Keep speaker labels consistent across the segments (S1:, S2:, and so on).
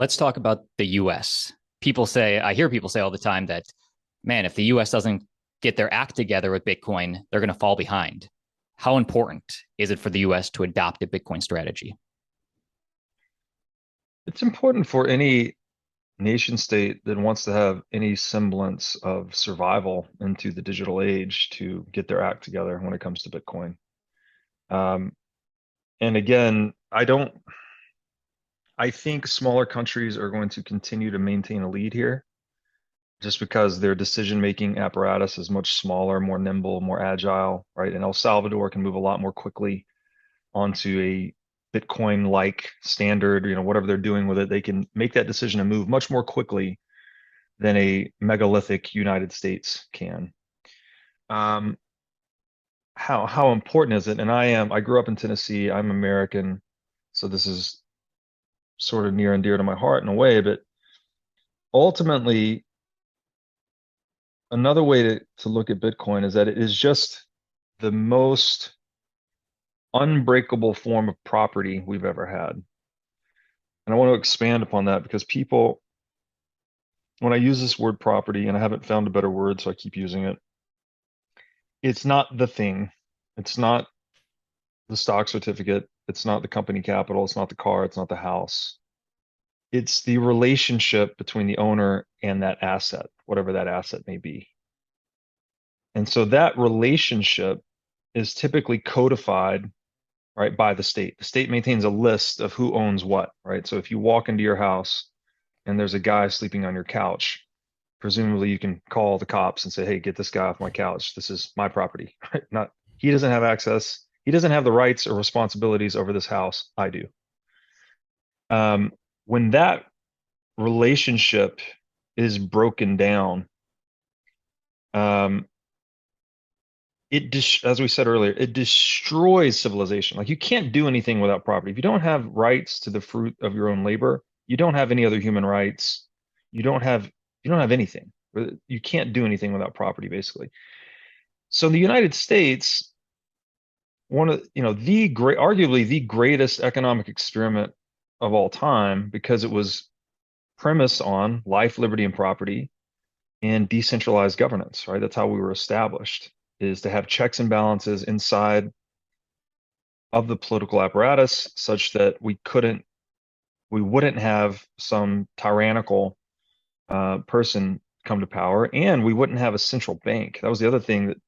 S1: Let's talk about the US. I hear people say all the time that, man, if the US doesn't get their act together with Bitcoin, they're going to fall behind. How important is it for the US to adopt a Bitcoin strategy?
S2: It's important for any nation state that wants to have any semblance of survival into the digital age to get their act together when it comes to Bitcoin. Um, and again, I think smaller countries are going to continue to maintain a lead here just because their decision-making apparatus is much smaller, more nimble, more agile, right? And El Salvador can move a lot more quickly onto a Bitcoin-like standard, whatever they're doing with it, they can make that decision and move much more quickly than a megalithic United States can. Um, how important is it? And I grew up in Tennessee. I'm American, so this is sort of near and dear to my heart in a way. But ultimately, another way to look at Bitcoin is that it is just the most unbreakable form of property we've ever had. And I want to expand upon that because people, when I use this word property, and I haven't found a better word, so I keep using it, it's not the thing. It's not the stock certificate. It's not the company capital. It's not the car. It's not the house. It's the relationship between the owner and that asset, whatever that asset may be. And so that relationship is typically codified, right, by the state. The state maintains a list of who owns what, right? So if you walk into your house and there's a guy sleeping on your couch, presumably you can call the cops and say, "Hey, get this guy off my couch. This is my property." Right? Not he doesn't have access. He doesn't have the rights or responsibilities over this house. I do. When that relationship is broken down, um, as we said earlier, it destroys civilization. Like you can't do anything without property. If you don't have rights to the fruit of your own labor, you don't have any other human rights. You don't have you don't have anything. You can't do anything without property, basically. So in the United States, one of the great, arguably the greatest economic experiment of all time, because it was premised on life, liberty, and property and decentralized governance, right? That's how we were established, is to have checks and balances inside of the political apparatus such that we wouldn't have some tyrannical person come to power, and we wouldn't have a central bank. That was the other thing, that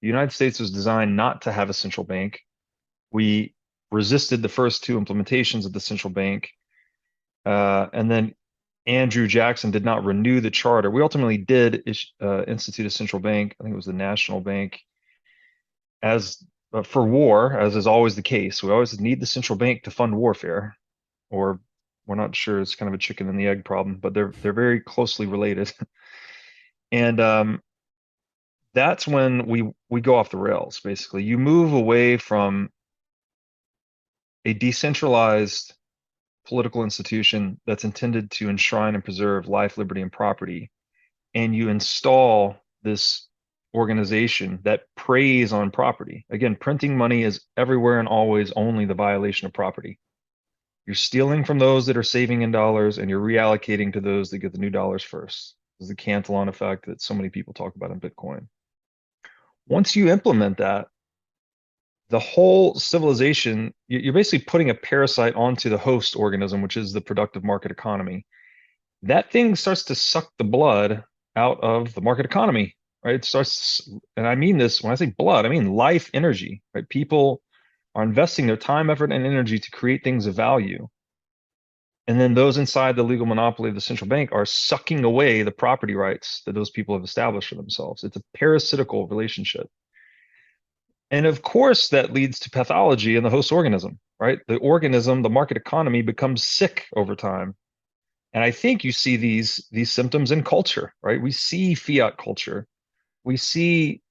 S2: the United States was designed not to have a central bank. We resisted the first two implementations of the central bank, and then Andrew Jackson did not renew the charter. We ultimately did institute a central bank. I think it was the National Bank, as for war, as is always the case. We always need the central bank to fund warfare, or we're not sure. It's kind of a chicken and the egg problem, but they're very closely related. And that's when we go off the rails. Basically, you move away from a decentralized political institution that's intended to enshrine and preserve life, liberty, and property, and you install this organization that preys on property. Again, printing money is everywhere and always only the violation of property. You're stealing from those that are saving in dollars and you're reallocating to those that get the new dollars first. This is the Cantillon effect that so many people talk about in Bitcoin. Once you implement that, the whole civilization, you're basically putting a parasite onto the host organism, which is the productive market economy. That thing starts to suck the blood out of the market economy, right? It starts, and I mean this when I say blood, I mean life energy, right? People are investing their time, effort, and energy to create things of value. And then those inside the legal monopoly of the central bank are sucking away the property rights that those people have established for themselves. It's a parasitical relationship. And of course, that leads to pathology in the host organism, right? The organism, the market economy becomes sick over time. And I think you see these symptoms in culture, right? We see fiat culture. We see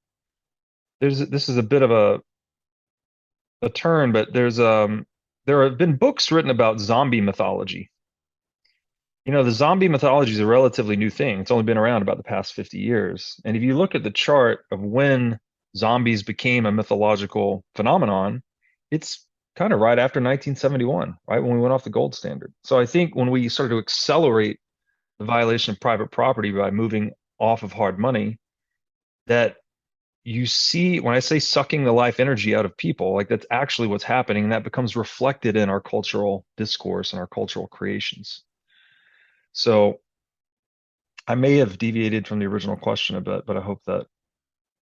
S2: this is a bit of a turn, but there have been books written about zombie mythology. The zombie mythology is a relatively new thing. It's only been around about the past 50 years. And if you look at the chart of when zombies became a mythological phenomenon, it's kind of right after 1971, right when we went off the gold standard. So I think when we started to accelerate the violation of private property by moving off of hard money, that you see when I say sucking the life energy out of people, like that's actually what's happening, and that becomes reflected in our cultural discourse and our cultural creations. So I may have deviated from the original question a bit, but I hope that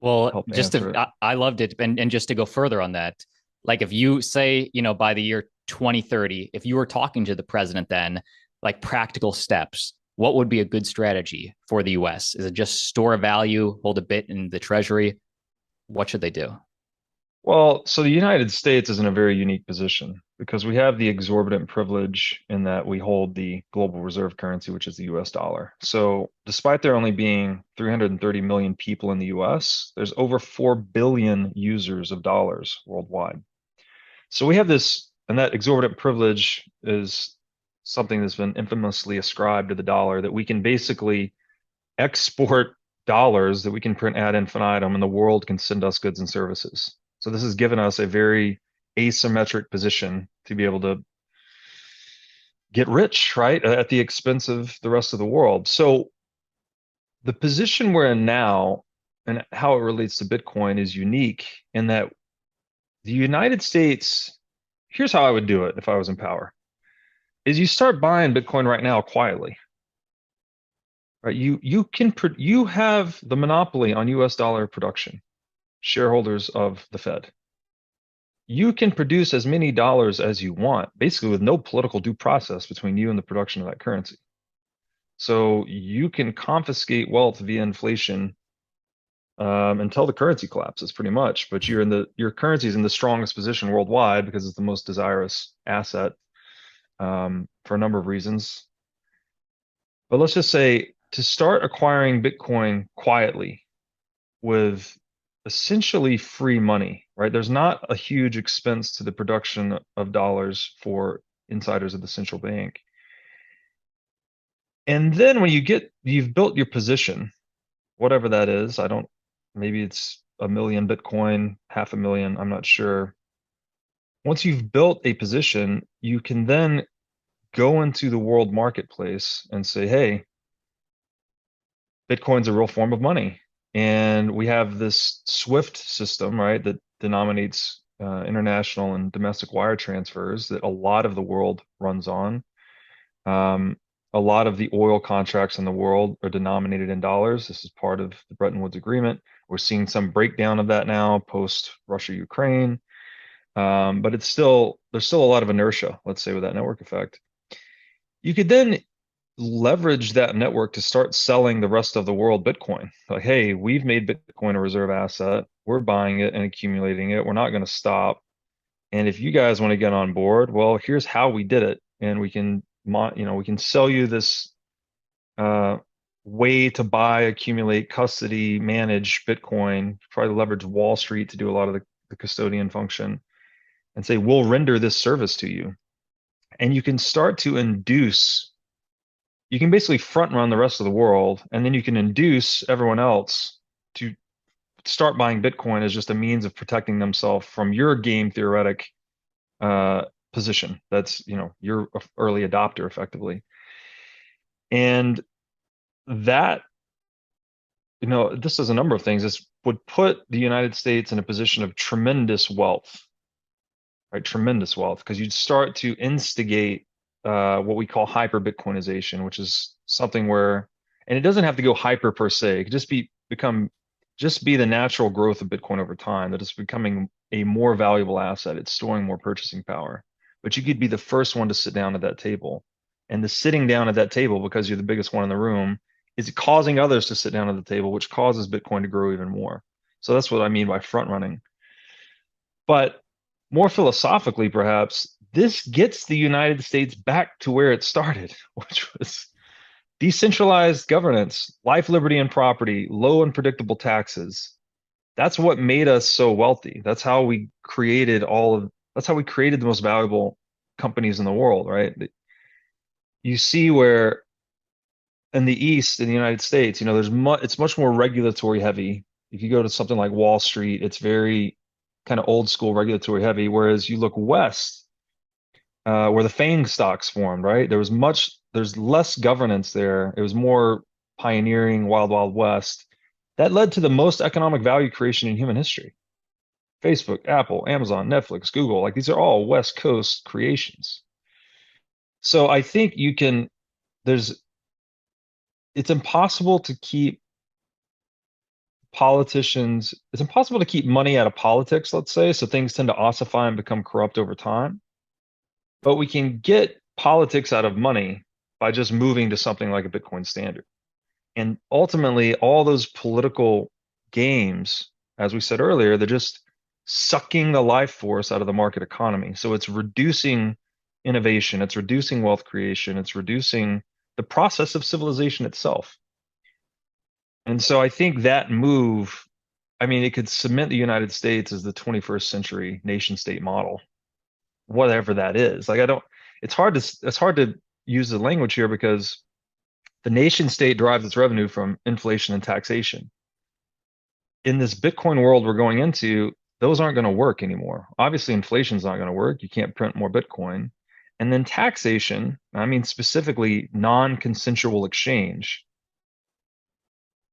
S1: Well,
S2: helped
S1: just to,
S2: answer it.
S1: I loved it. And just to go further on that, like if you say, by the year 2030, if you were talking to the president then, like practical steps, what would be a good strategy for the US? Is it just store a value, hold a bit in the treasury? What should they do?
S2: Well, so the United States is in a very unique position because we have the exorbitant privilege in that we hold the global reserve currency, which is the US dollar. So, despite there only being 330 million people in the US, there's over 4 billion users of dollars worldwide. So, we have this, and that exorbitant privilege is something that's been infamously ascribed to the dollar that we can basically export dollars that we can print ad infinitum and the world can send us goods and services. So this has given us a very asymmetric position to be able to get rich, right, at the expense of the rest of the world. So the position we're in now and how it relates to Bitcoin is unique in that the United States, here's how I would do it if I was in power, is you start buying Bitcoin right now quietly. Right? You have the monopoly on US dollar production, shareholders of the Fed. You can produce as many dollars as you want, basically with no political due process between you and the production of that currency. So you can confiscate wealth via inflation until the currency collapses, pretty much. But your currency is in the strongest position worldwide because it's the most desirous asset for a number of reasons. But let's just say to start acquiring Bitcoin quietly with essentially free money, right? There's not a huge expense to the production of dollars for insiders of the central bank. And then when you've built your position, whatever that is, maybe it's a million Bitcoin, 500,000, I'm not sure. Once you've built a position, you can then go into the world marketplace and say, hey, Bitcoin's a real form of money. And we have this SWIFT system, right, that denominates international and domestic wire transfers that a lot of the world runs on. Um, a lot of the oil contracts in the world are denominated in dollars. This is part of the Bretton Woods Agreement. We're seeing some breakdown of that now post Russia, Ukraine. But there's still a lot of inertia, let's say, with that network effect. You could then leverage that network to start selling the rest of the world Bitcoin. Like, hey, we've made Bitcoin a reserve asset. We're buying it and accumulating it. We're not going to stop. And if you guys want to get on board, well, here's how we did it. And we can, we can sell you this way to buy, accumulate, custody, manage Bitcoin, try to leverage Wall Street to do a lot of the custodian function and say, we'll render this service to you. And you can start to induce you can basically front run the rest of the world, and then you can induce everyone else to start buying Bitcoin as just a means of protecting themselves from your game theoretic position. That's, you're an early adopter effectively. And that, this does a number of things. This would put the United States in a position of tremendous wealth, right? Tremendous wealth, because you'd start to instigate what we call hyper Bitcoinization, which is something where, and it doesn't have to go hyper per se. It could just be the natural growth of Bitcoin over time, that it's becoming a more valuable asset. It's storing more purchasing power. But you could be the first one to sit down at that table. And the sitting down at that table, because you're the biggest one in the room, is causing others to sit down at the table, which causes Bitcoin to grow even more. So that's what I mean by front running. But more philosophically, perhaps, this gets the United States back to where it started, which was decentralized governance, life, liberty, and property, low and predictable taxes. That's what made us so wealthy. That's how we created the most valuable companies in the world, right? You see where in the East, in the United States, it's much more regulatory heavy. If you go to something like Wall Street, it's very kind of old school regulatory heavy. Whereas you look west, where the FANG stocks formed, right? There's less governance there. It was more pioneering, wild, wild west. That led to the most economic value creation in human history. Facebook, Apple, Amazon, Netflix, Google, like these are all West Coast creations. So I think there's, it's impossible to keep it's impossible to keep money out of politics, let's say. So things tend to ossify and become corrupt over time. But we can get politics out of money by just moving to something like a Bitcoin standard. And ultimately, all those political games, as we said earlier, they're just sucking the life force out of the market economy. So it's reducing innovation, it's reducing wealth creation, it's reducing the process of civilization itself. And so I think that move, I mean, it could cement the United States as the 21st century nation state model, whatever that is. Like I don't, it's hard to use the language here because the nation state derives its revenue from inflation and taxation. In this Bitcoin world we're going into, those aren't going to work anymore. Obviously, inflation's not going to work. You can't print more Bitcoin. And then taxation, I mean specifically non-consensual exchange,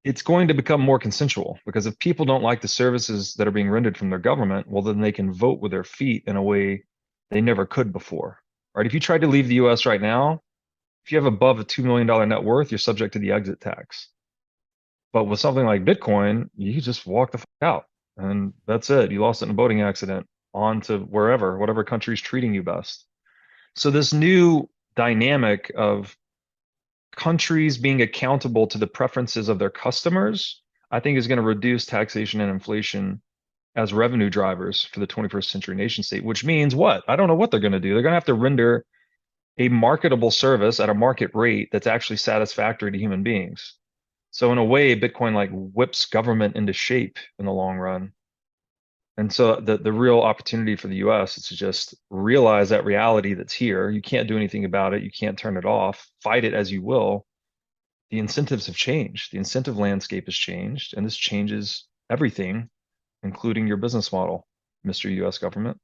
S2: it's going to become more consensual because if people don't like the services that are being rendered from their government, well, then they can vote with their feet in a way they never could before. Right? If you tried to leave the US right now, if you have above a $2 million net worth, you're subject to the exit tax. But with something like Bitcoin, you just walk the fuck out and that's it. You lost it in a boating accident on to wherever, whatever country's treating you best. So this new dynamic of countries being accountable to the preferences of their customers, I think is going to reduce taxation and inflation as revenue drivers for the 21st century nation state, which means what? I don't know what they're going to do. They're going to have to render a marketable service at a market rate that's actually satisfactory to human beings. So in a way, Bitcoin like whips government into shape in the long run. And so the real opportunity for the US is to just realize that reality that's here. You can't do anything about it. You can't turn it off. Fight it as you will. The incentives have changed. The incentive landscape has changed, and this changes everything, including your business model, Mr. US government.